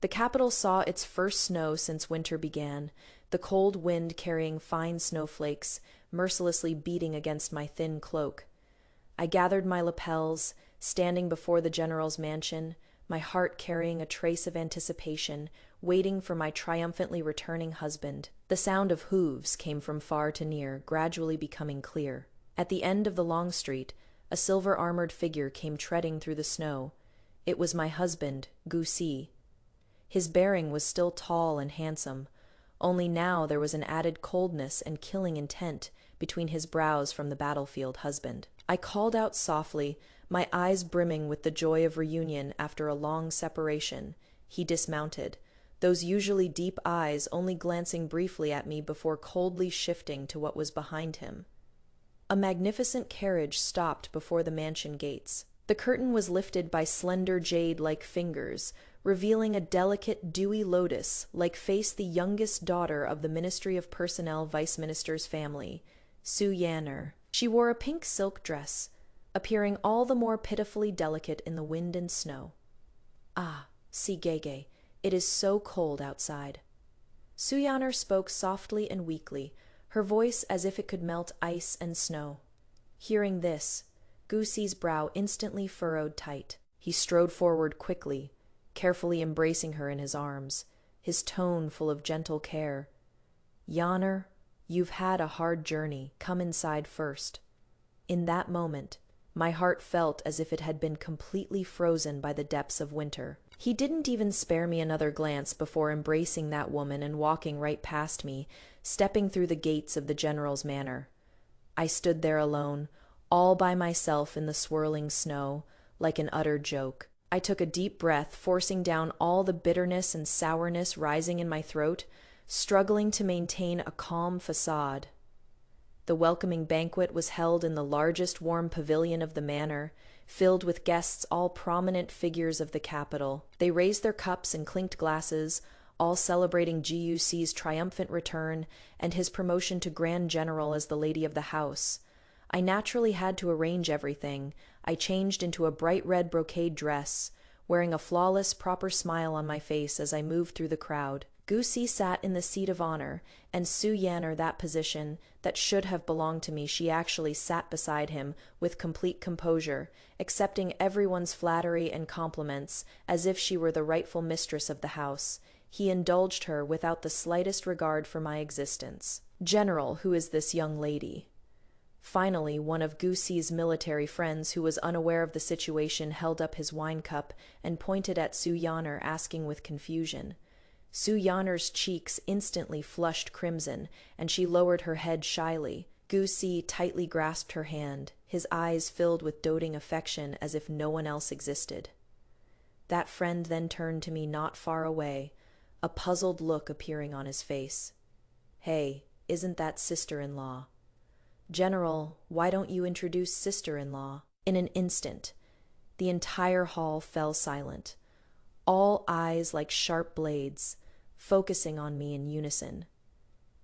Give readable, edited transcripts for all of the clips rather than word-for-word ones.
The capital saw its first snow since winter began, the cold wind carrying fine snowflakes, mercilessly beating against my thin cloak. I gathered my lapels, standing before the general's mansion, my heart carrying a trace of anticipation, waiting for my triumphantly returning husband. The sound of hooves came from far to near, gradually becoming clear. At the end of the long street, a silver-armored figure came treading through the snow. It was my husband, Gusi. His bearing was still tall and handsome, only now there was an added coldness and killing intent between his brows from the battlefield husband. I called out softly, my eyes brimming with the joy of reunion after a long separation. He dismounted, those usually deep eyes only glancing briefly at me before coldly shifting to what was behind him. A magnificent carriage stopped before the mansion gates. The curtain was lifted by slender jade-like fingers, revealing a delicate, dewy lotus, like face the youngest daughter of the Ministry of Personnel Vice Minister's family, Su Yanner. She wore a pink silk dress, appearing all the more pitifully delicate in the wind and snow. Ah, see Gege, it is so cold outside. Su Yanner spoke softly and weakly, her voice as if it could melt ice and snow. Hearing this, Gusi's brow instantly furrowed tight. He strode forward quickly, carefully embracing her in his arms, his tone full of gentle care. Yanner, you've had a hard journey. Come inside first. In that moment, my heart felt as if it had been completely frozen by the depths of winter. He didn't even spare me another glance before embracing that woman and walking right past me, stepping through the gates of the general's manor. I stood there alone, all by myself in the swirling snow, like an utter joke. I took a deep breath, forcing down all the bitterness and sourness rising in my throat, struggling to maintain a calm facade. The welcoming banquet was held in the largest warm pavilion of the manor, filled with guests all prominent figures of the capital. They raised their cups and clinked glasses, all celebrating GUC's triumphant return and his promotion to Grand General as the lady of the house. I naturally had to arrange everything. I changed into a bright red brocade dress, wearing a flawless, proper smile on my face as I moved through the crowd. Gusi sat in the seat of honor, and Su Yanner that position that should have belonged to me. She actually sat beside him with complete composure, accepting everyone's flattery and compliments as if she were the rightful mistress of the house. He indulged her without the slightest regard for my existence. General, who is this young lady? Finally, one of Gusi's military friends who was unaware of the situation held up his wine cup and pointed at Su Yanner, asking with confusion. Su Yanner's cheeks instantly flushed crimson, and she lowered her head shyly. Gusi tightly grasped her hand, his eyes filled with doting affection as if no one else existed. That friend then turned to me not far away, a puzzled look appearing on his face. "Hey, isn't that sister-in-law?" "General, why don't you introduce sister-in-law?" In an instant, the entire hall fell silent, all eyes like sharp blades, focusing on me in unison.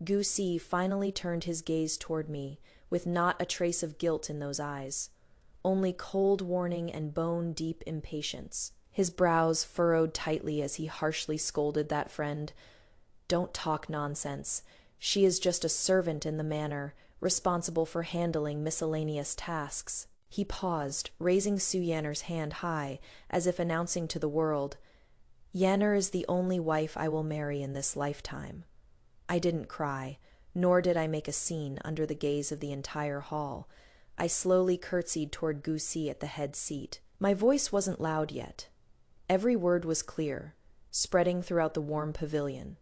Gusi finally turned his gaze toward me, with not a trace of guilt in those eyes, only cold warning and bone-deep impatience. His brows furrowed tightly as he harshly scolded that friend. "Don't talk nonsense. She is just a servant in the manor, responsible for handling miscellaneous tasks." He paused, raising Su Yanner's hand high, as if announcing to the world, "Yanner is the only wife I will marry in this lifetime." I didn't cry, nor did I make a scene under the gaze of the entire hall. I slowly curtsied toward Gusi at the head seat. My voice wasn't loud yet. Every word was clear, spreading throughout the warm pavilion.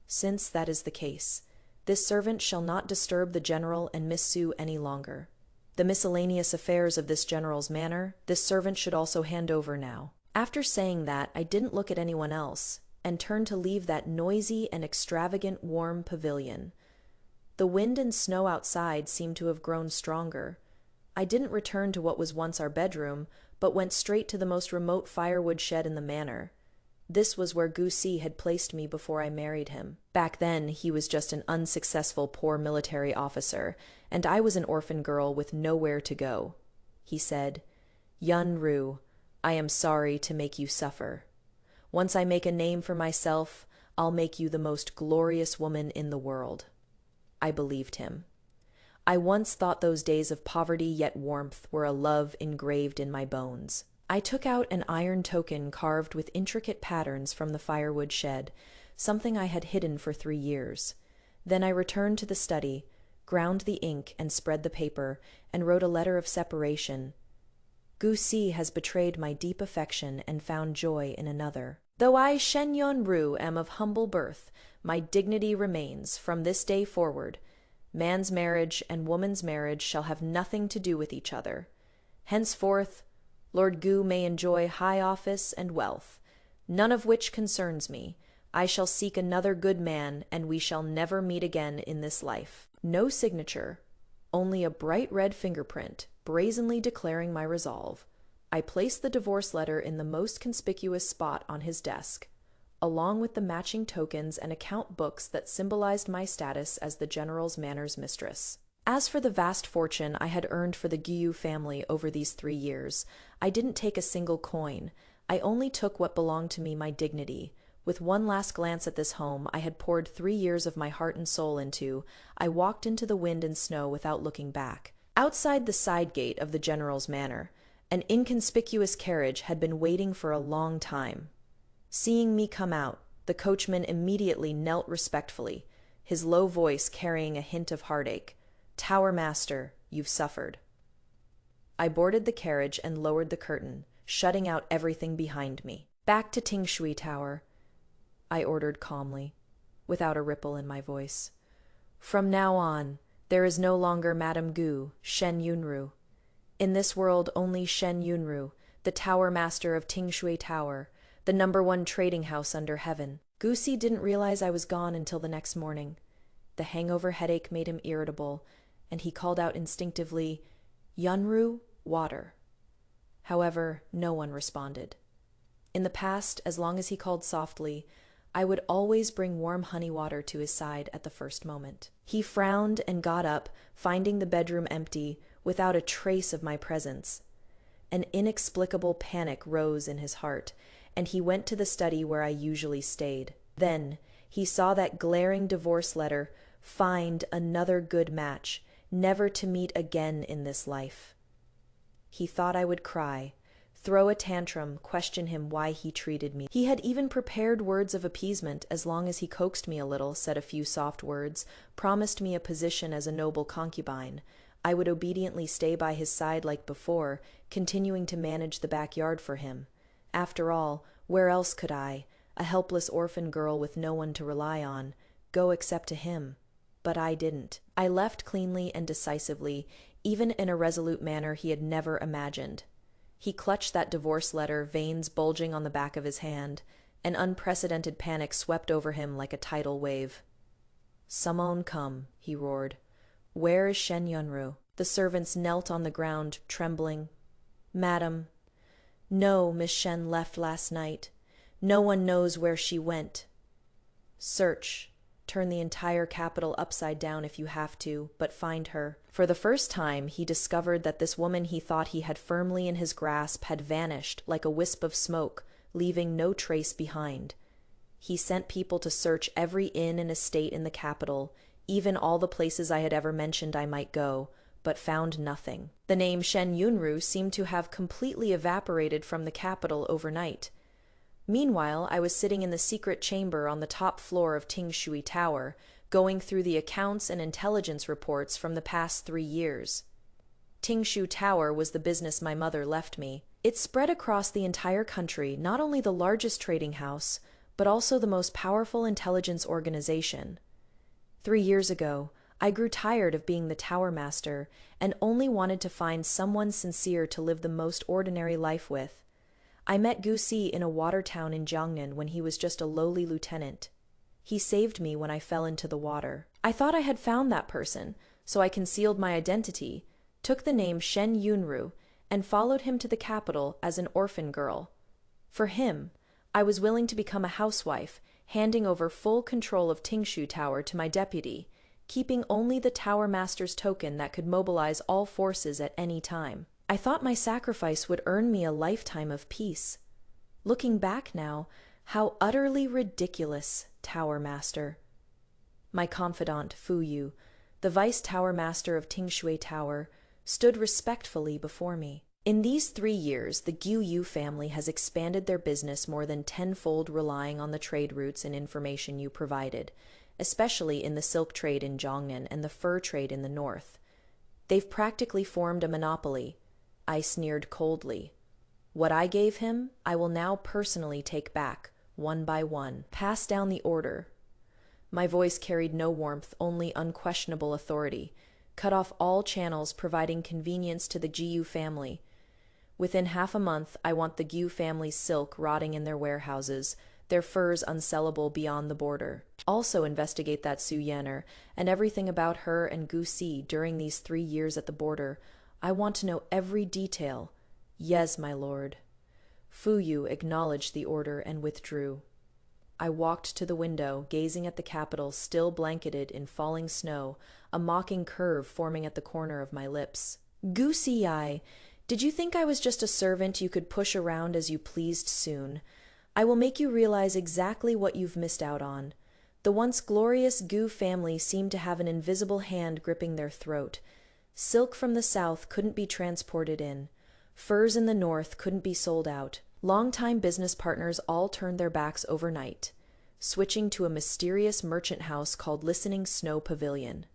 "Since that is the case, this servant shall not disturb the general and Miss Su any longer. The miscellaneous affairs of this general's manor, this servant should also hand over now." After saying that, I didn't look at anyone else, and turned to leave that noisy and extravagant warm pavilion. The wind and snow outside seemed to have grown stronger. I didn't return to what was once our bedroom, but went straight to the most remote firewood shed in the manor. This was where Gusi had placed me before I married him. Back then, he was just an unsuccessful poor military officer, and I was an orphan girl with nowhere to go. He said, "Yun Ru, I am sorry to make you suffer." Once I make a name for myself, I'll make you the most glorious woman in the world." I believed him. I once thought those days of poverty yet warmth were a love engraved in my bones. I took out an iron token carved with intricate patterns from the firewood shed, something I had hidden for 3 years. Then I returned to the study, ground the ink and spread the paper, and wrote a letter of separation. "Gu Si has betrayed my deep affection and found joy in another. Though I, Shen Yun-ru, am of humble birth, my dignity remains from this day forward. Man's marriage and woman's marriage shall have nothing to do with each other. Henceforth, Lord Gu may enjoy high office and wealth, none of which concerns me. I shall seek another good man, and we shall never meet again in this life." No signature, only a bright red fingerprint, brazenly declaring my resolve. I placed the divorce letter in the most conspicuous spot on his desk, along with the matching tokens and account books that symbolized my status as the general's manor's mistress. As for the vast fortune I had earned for the Gyu family over these 3 years, I didn't take a single coin. I only took what belonged to me, my dignity. With one last glance at this home I had poured 3 years of my heart and soul into, I walked into the wind and snow without looking back. Outside the side gate of the general's manor, an inconspicuous carriage had been waiting for a long time. Seeing me come out, the coachman immediately knelt respectfully, his low voice carrying a hint of heartache. "Tower master, you've suffered." I boarded the carriage and lowered the curtain, shutting out everything behind me. "Back to Tingshui Tower," I ordered calmly, without a ripple in my voice. "From now on, there is no longer Madame Gu, Shen Yunru. In this world, only Shen Yunru, the tower master of Tingshui Tower, the #1 trading house under heaven." Gu Si didn't realize I was gone until the next morning. The hangover headache made him irritable, and he called out instinctively, "Yunru, water." However, no one responded. In the past, as long as he called softly, I would always bring warm honey water to his side at the first moment. He frowned and got up, finding the bedroom empty, without a trace of my presence. An inexplicable panic rose in his heart, and he went to the study where I usually stayed. Then he saw that glaring divorce letter, "Find another good match, never to meet again in this life." He thought I would cry, throw a tantrum, question him why he treated me. He had even prepared words of appeasement as long as he coaxed me a little, said a few soft words, promised me a position as a noble concubine. I would obediently stay by his side like before, continuing to manage the backyard for him. After all, where else could I, a helpless orphan girl with no one to rely on, go except to him? But I didn't. I left cleanly and decisively, even in a resolute manner he had never imagined. He clutched that divorce letter, veins bulging on the back of his hand. An unprecedented panic swept over him like a tidal wave. "Summon come," he roared. "Where is Shen Yunru?" The servants knelt on the ground, trembling. "Madam, no, Miss Shen left last night. No one knows where she went." "Search. Turn the entire capital upside down if you have to, but find her." For the first time, he discovered that this woman he thought he had firmly in his grasp had vanished like a wisp of smoke, leaving no trace behind. He sent people to search every inn and estate in the capital, even all the places I had ever mentioned I might go, but found nothing. The name Shen Yunru seemed to have completely evaporated from the capital overnight. Meanwhile, I was sitting in the secret chamber on the top floor of Tingshui Tower, going through the accounts and intelligence reports from the past 3 years. Tingshui Tower was the business my mother left me. It spread across the entire country, not only the largest trading house, but also the most powerful intelligence organization. 3 years ago, I grew tired of being the tower master and only wanted to find someone sincere to live the most ordinary life with. I met Gu Si in a water town in Jiangnan when he was just a lowly lieutenant. He saved me when I fell into the water. I thought I had found that person, so I concealed my identity, took the name Shen Yunru, and followed him to the capital as an orphan girl. For him, I was willing to become a housewife, handing over full control of Tingshui Tower to my deputy, keeping only the tower master's token that could mobilize all forces at any time. I thought my sacrifice would earn me a lifetime of peace. Looking back now, How utterly ridiculous, Tower Master. My confidant, Fu Yu, the vice tower master of Tingshui Tower, stood respectfully before me. In these 3 years, the Gyu Yu family has expanded their business more than tenfold, relying on the trade routes and information you provided, especially in the silk trade in Zhongnan and the fur trade in the north. They've practically formed a monopoly. I sneered coldly. What I gave him, I will now personally take back, one by one. Pass down the order. My voice carried no warmth, only unquestionable authority. Cut off all channels providing convenience to the Gyu family. Within half a month, I want the Gyu family's silk rotting in their warehouses, their furs unsellable beyond the border. Also investigate that Su Yanner and everything about her and Gu Si during these 3 years at the border. I want to know every detail. Yes, my lord. Fu Yu acknowledged the order and withdrew. I walked to the window, gazing at the capital still blanketed in falling snow, a mocking curve forming at the corner of my lips. Gu Si, did you think I was just a servant you could push around as you pleased soon? I will make you realize exactly what you've missed out on. The once glorious Gu family seemed to have an invisible hand gripping their throat. Silk from the south couldn't be transported in. Furs in the north couldn't be sold out. Longtime business partners all turned their backs overnight, switching to a mysterious merchant house called Listening Snow Pavilion.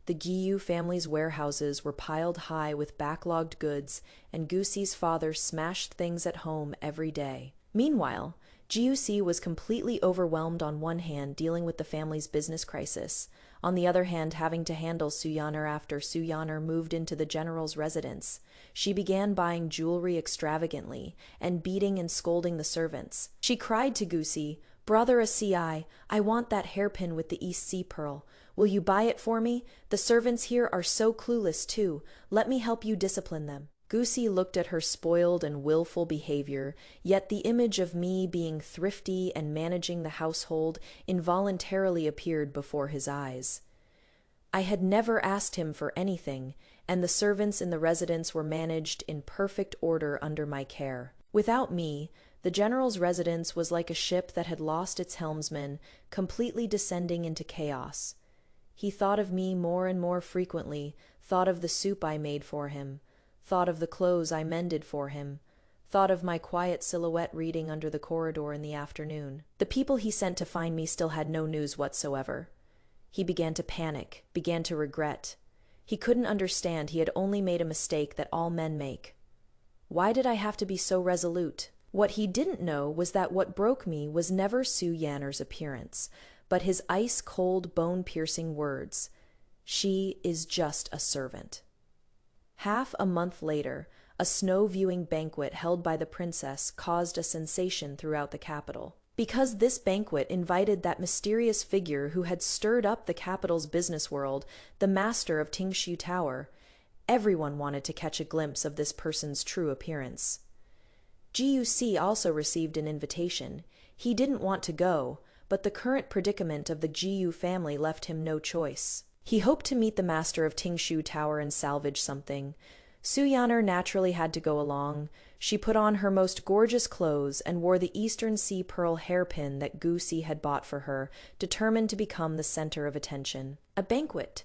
The Gyu family's warehouses were piled high with backlogged goods, and Gu Si's father smashed things at home every day. Meanwhile, Gu Si was completely overwhelmed, on one hand dealing with the family's business crisis, on the other hand having to handle Su Yanner after Su Yanner moved into the general's residence. She began buying jewelry extravagantly and beating and scolding the servants. She cried to Gu Si, "Brother Asii, I want that hairpin with the East Sea pearl. Will you buy it for me? The servants here are so clueless too. Let me help you discipline them." Gu Si looked at her spoiled and willful behavior, yet the image of me being thrifty and managing the household involuntarily appeared before his eyes. I had never asked him for anything, and the servants in the residence were managed in perfect order under my care. Without me, the general's residence was like a ship that had lost its helmsman, completely descending into chaos. He thought of me more and more frequently, thought of the soup I made for him, thought of the clothes I mended for him, thought of my quiet silhouette reading under the corridor in the afternoon. The people he sent to find me still had no news whatsoever. He began to panic, began to regret. He couldn't understand he had only made a mistake that all men make. Why did I have to be so resolute? What he didn't know was that what broke me was never Su Yanner's appearance, but his ice-cold, bone-piercing words. She is just a servant. Half a month later, a snow-viewing banquet held by the princess caused a sensation throughout the capital. Because this banquet invited that mysterious figure who had stirred up the capital's business world, the master of Tingshui Tower, everyone wanted to catch a glimpse of this person's true appearance. GUC also received an invitation. He didn't want to go, but the current predicament of the GU family left him no choice. He hoped to meet the master of Tingshui Tower and salvage something. Su Yanner naturally had to go along. She put on her most gorgeous clothes and wore the Eastern Sea pearl hairpin that Gu Si had bought for her, determined to become the center of attention. A banquet.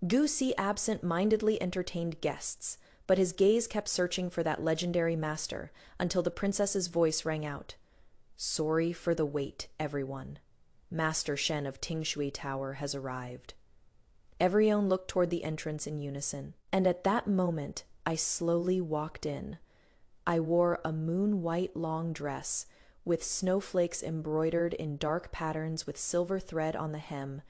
Gu Si absent-mindedly entertained guests, but his gaze kept searching for that legendary master until the princess's voice rang out. "Sorry for the wait, everyone. Master Shen of Tingshui Tower has arrived." Everyone looked toward the entrance in unison, and at that moment I slowly walked in. I wore a moon-white long dress, with snowflakes embroidered in dark patterns with silver thread on the hem,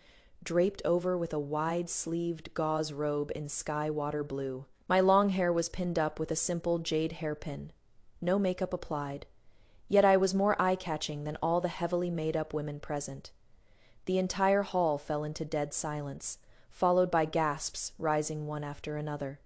draped over with a wide-sleeved gauze robe in sky water blue. My long hair was pinned up with a simple jade hairpin. No makeup applied. Yet I was more eye-catching than all the heavily made-up women present. The entire hall fell into dead silence, followed by gasps rising one after another.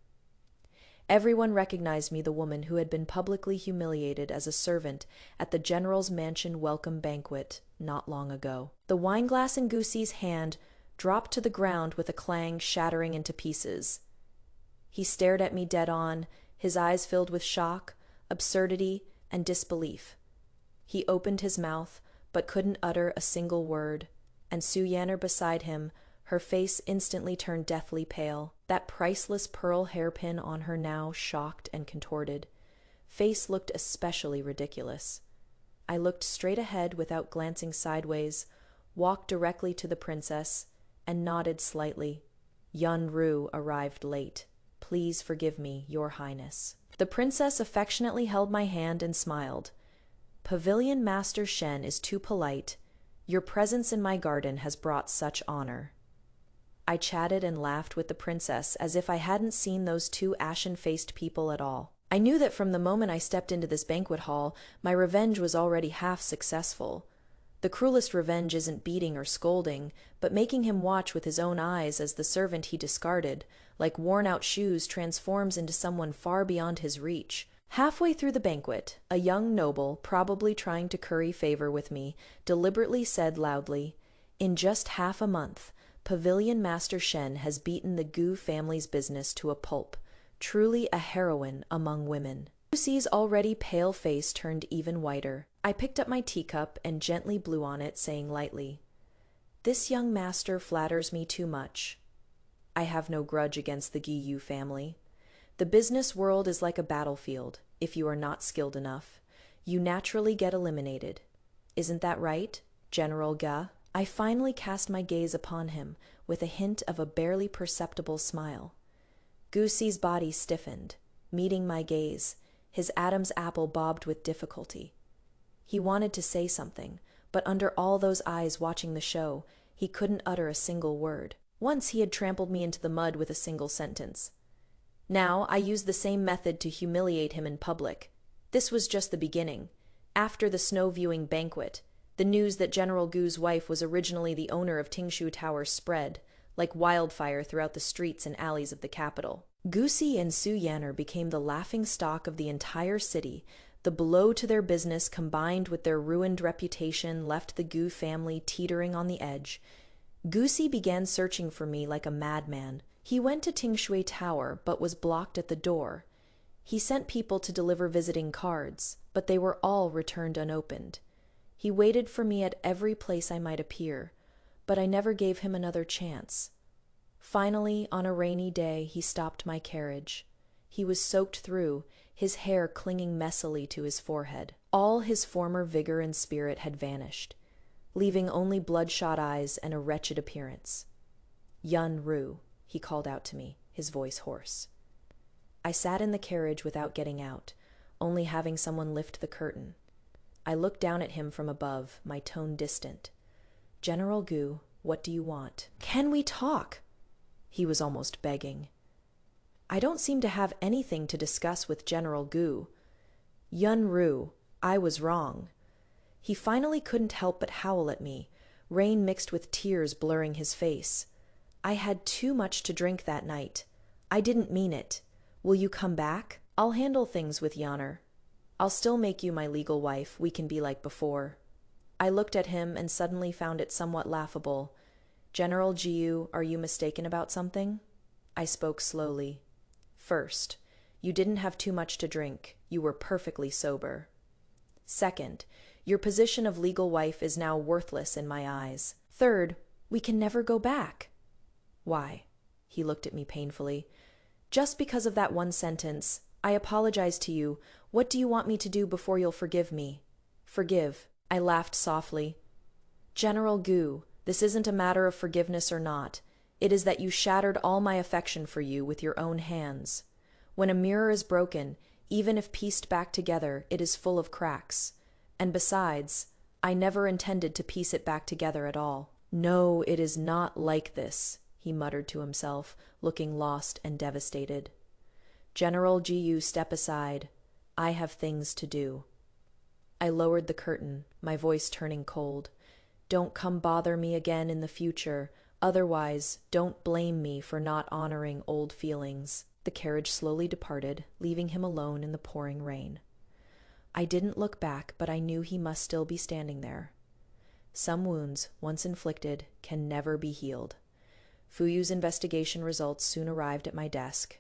Everyone recognized me, the woman who had been publicly humiliated as a servant at the general's mansion welcome banquet not long ago. The wineglass in Gu Si's hand dropped to the ground with a clang, shattering into pieces. He stared at me dead on, his eyes filled with shock, absurdity, and disbelief. He opened his mouth, but couldn't utter a single word, and Suyanner beside him, her face instantly turned deathly pale, that priceless pearl hairpin on her now shocked and contorted. Face looked especially ridiculous. I looked straight ahead without glancing sideways, walked directly to the princess, and nodded slightly. Yun-Ru arrived late. Please forgive me, your highness. The princess affectionately held my hand and smiled. Pavilion Master Shen is too polite. Your presence in my garden has brought such honor. I chatted and laughed with the princess as if I hadn't seen those two ashen-faced people at all. I knew that from the moment I stepped into this banquet hall, my revenge was already half successful. The cruelest revenge isn't beating or scolding, but making him watch with his own eyes as the servant he discarded, like worn-out shoes, transforms into someone far beyond his reach. Halfway through the banquet, a young noble, probably trying to curry favor with me, deliberately said loudly, "In just half a month, Pavilion Master Shen has beaten the Gu family's business to a pulp. Truly a heroine among women." Lucy's already pale face turned even whiter. I picked up my teacup and gently blew on it, saying lightly, "This young master flatters me too much. I have no grudge against the Giyu family. The business world is like a battlefield. If you are not skilled enough, you naturally get eliminated. Isn't that right, General Ga?" I finally cast my gaze upon him with a hint of a barely perceptible smile. Gucci's body stiffened, meeting my gaze. His Adam's apple bobbed with difficulty. He wanted to say something, but under all those eyes watching the show, he couldn't utter a single word. Once he had trampled me into the mud with a single sentence. Now I used the same method to humiliate him in public. This was just the beginning. After the snow-viewing banquet, the news that General Gu's wife was originally the owner of Tingshu Tower spread, like wildfire throughout the streets and alleys of the capital. Gucci and Suyanner became the laughingstock of the entire city. The blow to their business combined with their ruined reputation left the Gu family teetering on the edge. Gucci began searching for me like a madman. He went to Tingshui Tower, but was blocked at the door. He sent people to deliver visiting cards, but they were all returned unopened. He waited for me at every place I might appear, but I never gave him another chance. Finally, on a rainy day, he stopped my carriage. He was soaked through, his hair clinging messily to his forehead. All his former vigor and spirit had vanished, leaving only bloodshot eyes and a wretched appearance. "Yun-Ru," he called out to me, his voice hoarse. I sat in the carriage without getting out, only having someone lift the curtain. I looked down at him from above, my tone distant. "General Gu, what do you want?" "Can we talk?" He was almost begging. "I don't seem to have anything to discuss with General Gu." "Yun-Ru, I was wrong." He finally couldn't help but howl at me, rain mixed with tears blurring his face. "I had too much to drink that night. I didn't mean it. Will you come back? I'll handle things with Yanner. I'll still make you my legal wife. We can be like before." I looked at him and suddenly found it somewhat laughable. "General Jiu, are you mistaken about something?" I spoke slowly. "First, you didn't have too much to drink. You were perfectly sober. Second, your position of legal wife is now worthless in my eyes. Third, we can never go back." "Why?" He looked at me painfully. "Just because of that one sentence. I apologize to you. What do you want me to do before you'll forgive me?" "Forgive." I laughed softly. "General Gu, this isn't a matter of forgiveness or not. It is that you shattered all my affection for you with your own hands. When a mirror is broken, even if pieced back together, it is full of cracks. And besides, I never intended to piece it back together at all." "No, it is not like this," he muttered to himself, looking lost and devastated. "General Jiu, step aside. I have things to do." I lowered the curtain, my voice turning cold. "Don't come bother me again in the future. Otherwise, don't blame me for not honoring old feelings." The carriage slowly departed, leaving him alone in the pouring rain. I didn't look back, but I knew he must still be standing there. Some wounds, once inflicted, can never be healed. Fuyu's investigation results soon arrived at my desk.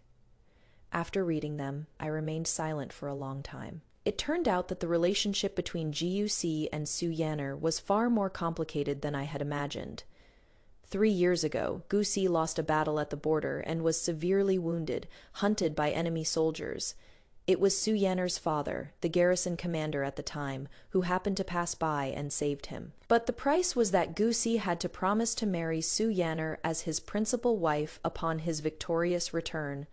After reading them, I remained silent for a long time. It turned out that the relationship between GUC and Su Yanner was far more complicated than I had imagined. 3 years ago, Gusi lost a battle at the border and was severely wounded, hunted by enemy soldiers. It was Su Yanner's father, the garrison commander at the time, who happened to pass by and saved him. But the price was that Gusi had to promise to marry Su Yanner as his principal wife upon his victorious return.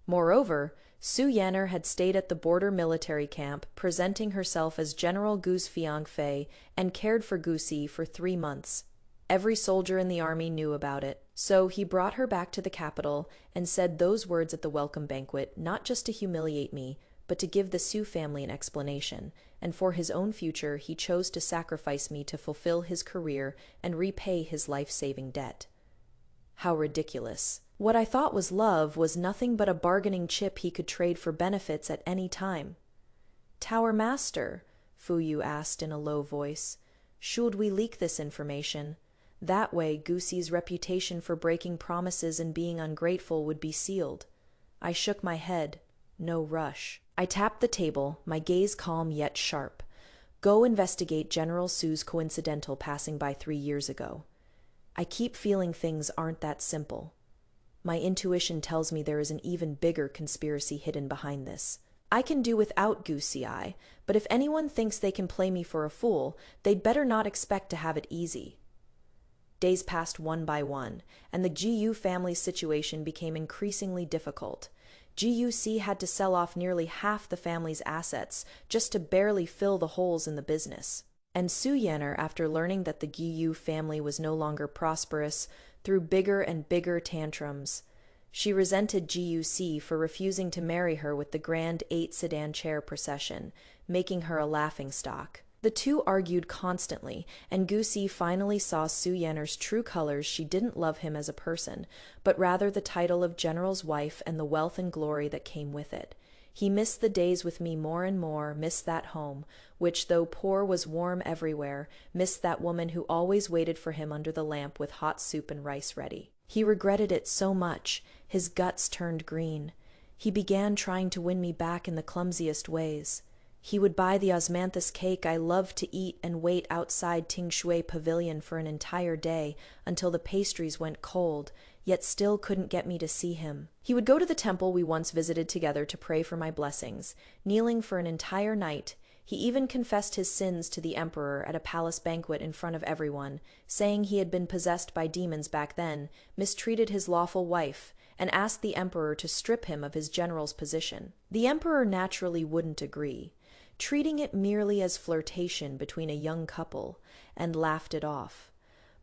Moreover, Su Yanner had stayed at the border military camp, presenting herself as General Gu's fiancée, and cared for Gusi for 3 months. Every soldier in the army knew about it, so he brought her back to the capital and said those words at the welcome banquet, not just to humiliate me, but to give the Su family an explanation, and for his own future he chose to sacrifice me to fulfill his career and repay his life-saving debt. How ridiculous. What I thought was love was nothing but a bargaining chip he could trade for benefits at any time. "Tower Master," Fuyu asked in a low voice, "should we leak this information? That way, Gusi's reputation for breaking promises and being ungrateful would be sealed." I shook my head. No rush. I tapped the table, my gaze calm yet sharp. "Go investigate General Su's coincidental passing by 3 years ago. I keep feeling things aren't that simple. My intuition tells me there is an even bigger conspiracy hidden behind this. I can do without Goosey Eye, but if anyone thinks they can play me for a fool, they'd better not expect to have it easy." Days passed one by one, and the GU family's situation became increasingly difficult. GUC had to sell off nearly half the family's assets just to barely fill the holes in the business. And Su Yanner, after learning that the GU family was no longer prosperous, threw bigger and bigger tantrums. She resented GUC for refusing to marry her with the grand 8 sedan chair procession, making her a laughingstock. The two argued constantly, and Gusi finally saw Su Yanner's true colors. She didn't love him as a person, but rather the title of general's wife and the wealth and glory that came with it. He missed the days with me more and more, missed that home, which, though poor, was warm everywhere, missed that woman who always waited for him under the lamp with hot soup and rice ready. He regretted it so much, his guts turned green. He began trying to win me back in the clumsiest ways. He would buy the osmanthus cake I loved to eat and wait outside Tingshui Pavilion for an entire day until the pastries went cold, yet still couldn't get me to see him. He would go to the temple we once visited together to pray for my blessings, kneeling for an entire night. He even confessed his sins to the emperor at a palace banquet in front of everyone, saying he had been possessed by demons back then, mistreated his lawful wife, and asked the emperor to strip him of his general's position. The emperor naturally wouldn't agree, treating it merely as flirtation between a young couple, and laughed it off.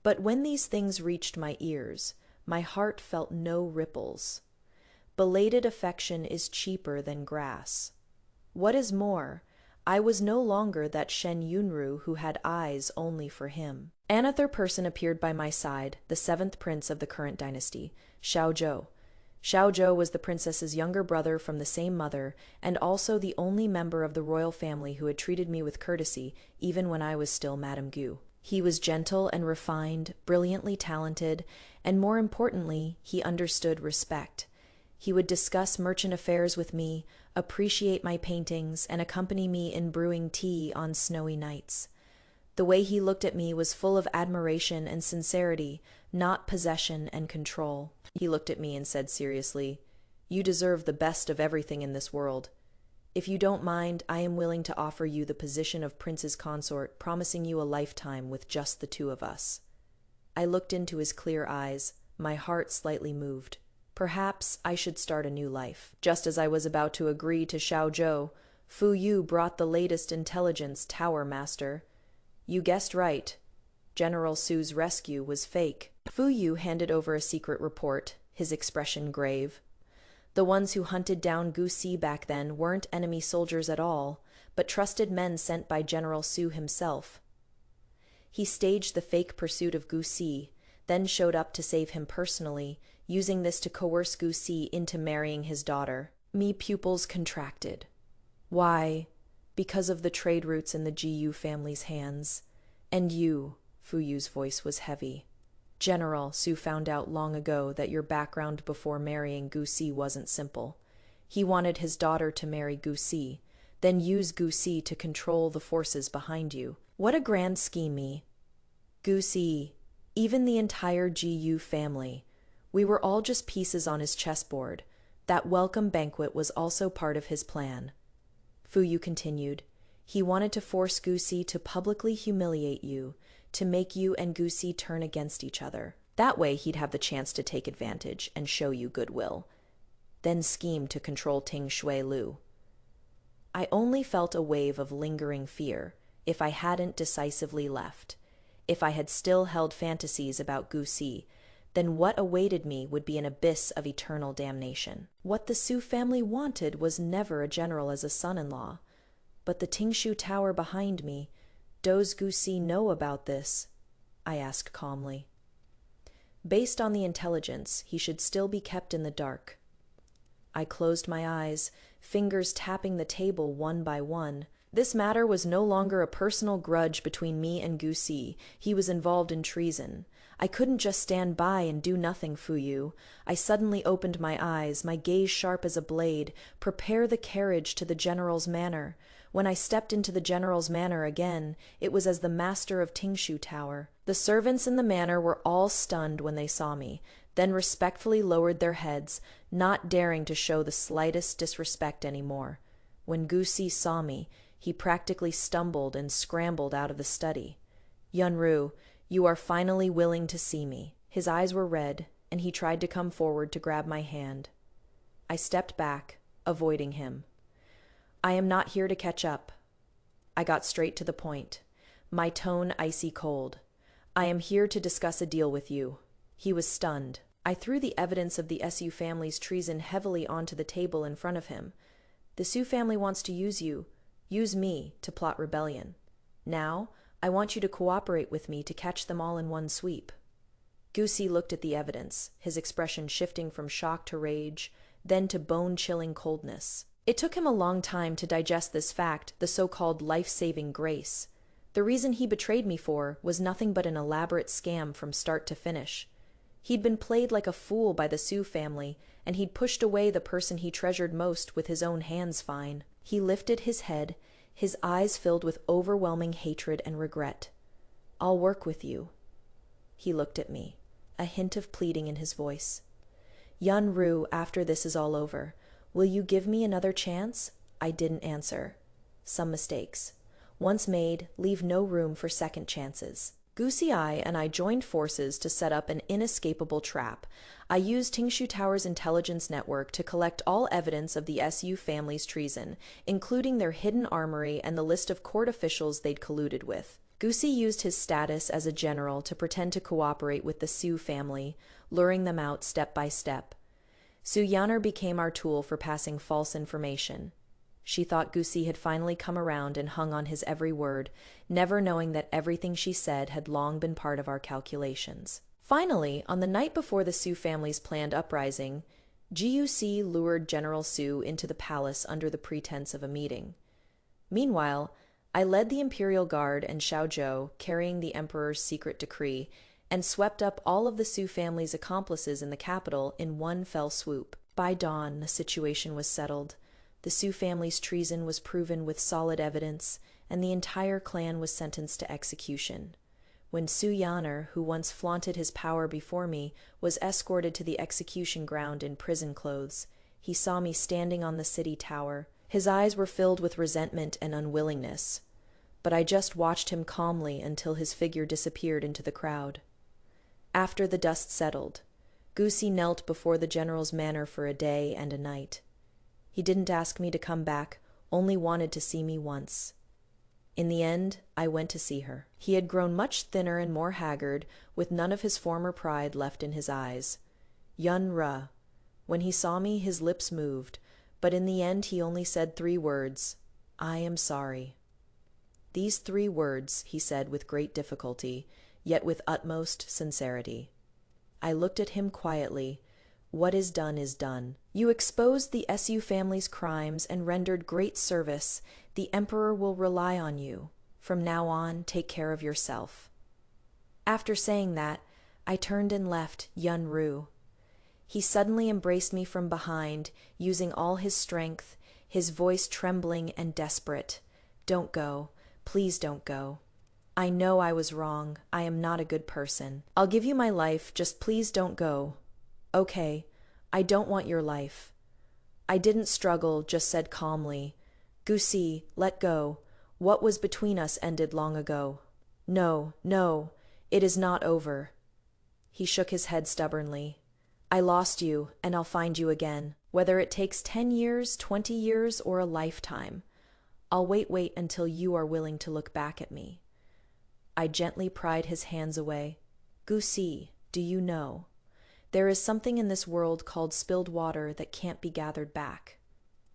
But when these things reached my ears, my heart felt no ripples. Belated affection is cheaper than grass. What is more, I was no longer that Shen Yunru who had eyes only for him. Another person appeared by my side, the 7th prince of the current dynasty, Xiao Zhou. Xiao Zhou was the princess's younger brother from the same mother, and also the only member of the royal family who had treated me with courtesy, even when I was still Madame Gu. He was gentle and refined, brilliantly talented, and more importantly, he understood respect. He would discuss merchant affairs with me, appreciate my paintings, and accompany me in brewing tea on snowy nights. The way he looked at me was full of admiration and sincerity, not possession and control. He looked at me and said seriously, "You deserve the best of everything in this world. If you don't mind, I am willing to offer you the position of prince's consort, promising you a lifetime with just the two of us." I looked into his clear eyes, my heart slightly moved. Perhaps I should start a new life. Just as I was about to agree to Xiao Zhou, Fu Yu brought the latest intelligence, Tower Master. You guessed right. General Su's rescue was fake. Fu Yu handed over a secret report, his expression grave. The ones who hunted down Gu Si back then weren't enemy soldiers at all, but trusted men sent by General Su himself. He staged the fake pursuit of Gu Si, then showed up to save him personally, using this to coerce Gu Si into marrying his daughter. Me pupils contracted. Why? Because of the trade routes in the GU family's hands. And you, Fu Yu's voice was heavy. General, Su found out long ago that your background before marrying Gu Si wasn't simple. He wanted his daughter to marry Gu Si. then use Gusi to control the forces behind you. What a grand scheme, Gusi, even the entire GU family. We were all just pieces on his chessboard. That welcome banquet was also part of his plan. Fuyu continued. He wanted to force Gusi to publicly humiliate you, to make you and Gusi turn against each other. That way he'd have the chance to take advantage and show you goodwill. Then scheme to control Ting Shui Lu. I only felt a wave of lingering fear if I hadn't decisively left. If I had still held fantasies about Gusi, then what awaited me would be an abyss of eternal damnation. What the Su family wanted was never a general as a son-in-law. But the Tingshu Tower behind me, does Gusi know about this? I asked calmly. Based on the intelligence, he should still be kept in the dark. I closed my eyes, fingers tapping the table one by one. This matter was no longer a personal grudge between me and Gusi. He was involved in treason. I couldn't just stand by and do nothing, Fuyu. I suddenly opened my eyes, my gaze sharp as a blade. Prepare the carriage to the general's manor. When I stepped into the general's manor again, it was as the master of Tingshu Tower. The servants in the manor were all stunned when they saw me, then respectfully lowered their heads, not daring to show the slightest disrespect anymore. When Gusi saw me, he practically stumbled and scrambled out of the study. Yunru, you are finally willing to see me. His eyes were red, and he tried to come forward to grab my hand. I stepped back, avoiding him. I am not here to catch up. I got straight to the point, my tone icy cold. I am here to discuss a deal with you. He was stunned. I threw the evidence of the Su family's treason heavily onto the table in front of him. The Su family wants to use you, use me, to plot rebellion. Now, I want you to cooperate with me to catch them all in one sweep. Gusi looked at the evidence, his expression shifting from shock to rage, then to bone-chilling coldness. It took him a long time to digest this fact, the so-called life-saving grace. The reason he betrayed me for was nothing but an elaborate scam from start to finish. He'd been played like a fool by the Su family, and he'd pushed away the person he treasured most with his own hands fine. He lifted his head, his eyes filled with overwhelming hatred and regret. I'll work with you. He looked at me, a hint of pleading in his voice. Yunru, after this is all over, will you give me another chance? I didn't answer. Some mistakes. Once made, leave no room for second chances. Gusi and I joined forces to set up an inescapable trap. I used Tingshu Tower's intelligence network to collect all evidence of the Su family's treason, including their hidden armory and the list of court officials they'd colluded with. Gusi used his status as a general to pretend to cooperate with the Su family, luring them out step by step. Su Yaner became our tool for passing false information. She thought Gusi had finally come around and hung on his every word, never knowing that everything she said had long been part of our calculations. Finally, on the night before the Su family's planned uprising, GUC lured General Su into the palace under the pretense of a meeting. Meanwhile, I led the Imperial Guard and Xiaozhou, carrying the Emperor's secret decree, and swept up all of the Su family's accomplices in the capital in one fell swoop. By dawn, the situation was settled. The Su family's treason was proven with solid evidence, and the entire clan was sentenced to execution. When Su Yaner, who once flaunted his power before me, was escorted to the execution ground in prison clothes, he saw me standing on the city tower. His eyes were filled with resentment and unwillingness, but I just watched him calmly until his figure disappeared into the crowd. After the dust settled, Gusi knelt before the general's manor for a day and a night. He didn't ask me to come back, only wanted to see me once. In the end, I went to see her. He had grown much thinner and more haggard, with none of his former pride left in his eyes. Yun-ra. When he saw me, his lips moved, but in the end he only said 3 words, "I am sorry." These 3 words he said with great difficulty, yet with utmost sincerity. I looked at him quietly. What is done is done. You exposed the Su family's crimes and rendered great service. The Emperor will rely on you. From now on, take care of yourself. After saying that, I turned and left Yun-Ru. He suddenly embraced me from behind, using all his strength, his voice trembling and desperate. Don't go. Please don't go. I know I was wrong. I am not a good person. I'll give you my life, just please don't go. Okay, I don't want your life. I didn't struggle, just said calmly, Gusi, let go. What was between us ended long ago. No, no, it is not over. He shook his head stubbornly. I lost you, and I'll find you again. Whether it takes 10 years, 20 years, or a lifetime. I'll wait until you are willing to look back at me. I gently pried his hands away. Gusi, do you know? There is something in this world called spilled water that can't be gathered back.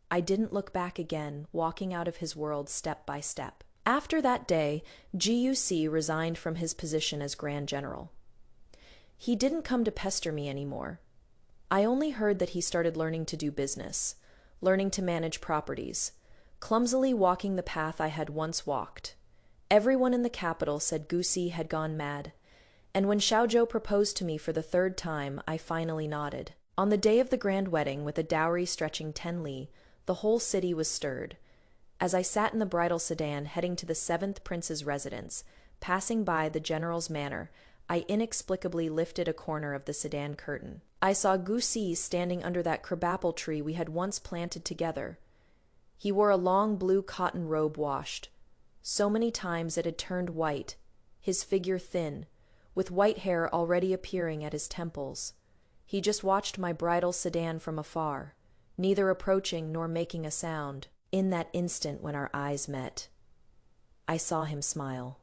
I didn't look back again, walking out of his world step by step. After that day, Guc resigned from his position as Grand General. He didn't come to pester me anymore. I only heard that he started learning to do business, learning to manage properties, clumsily walking the path I had once walked. Everyone in the capital said Gusi had gone mad, and when Xiaozhou proposed to me for the third time, I finally nodded. On the day of the grand wedding, with a dowry stretching 10 li, the whole city was stirred. As I sat in the bridal sedan heading to the 7th prince's residence, passing by the general's manor, I inexplicably lifted a corner of the sedan curtain. I saw Gusi standing under that crabapple tree we had once planted together. He wore a long blue cotton robe washed. So many times it had turned white, his figure thin, with white hair already appearing at his temples. He just watched my bridal sedan from afar, neither approaching nor making a sound. In that instant when our eyes met, I saw him smile.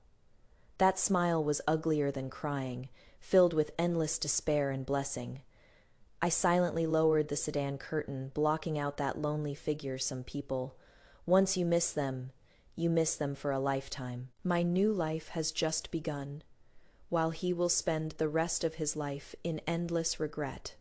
That smile was uglier than crying, filled with endless despair and blessing. I silently lowered the sedan curtain, blocking out that lonely figure. Some people, once you miss them for a lifetime. My new life has just begun, while he will spend the rest of his life in endless regret.